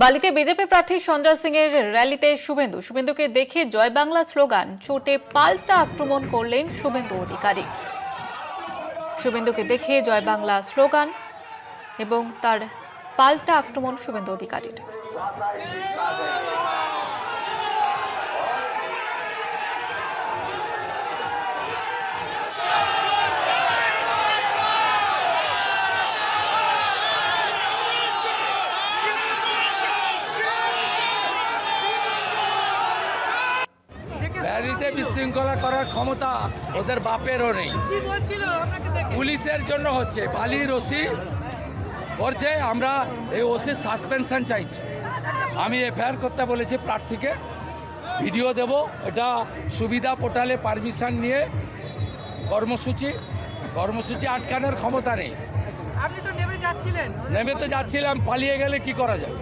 বালিতে বিজেপি প্রার্থী সঞ্জয় সিং এর র্যালিতে শুভেন্দুকে দেখে জয় বাংলা স্লোগান চোটে পাল্টা আক্রমণ করলেন শুভেন্দু অধিকারী। শুভেন্দুকে দেখে জয় বাংলা স্লোগান এবং তার পাল্টা আক্রমণ শুভেন্দু অধিকারীর। র্যালিতে বিশৃঙ্খলা করার ক্ষমতা ওদের বাপেরও নেই। পুলিশের জন্য হচ্ছে, বালির ওসি করছে, আমরা এই ওসির সাসপেনশন চাইছি। আমি এফআইআর করতে বলেছি প্রার্থীকে, ভিডিও দেব, এটা সুবিধা পোর্টালে পারমিশন নিয়ে কর্মসূচি আটকানোর ক্ষমতা নেই। আপনি তো নেমে যাচ্ছিলেন, নেমে তো যাচ্ছিলাম, পালিয়ে গেলে কি করা যাবে?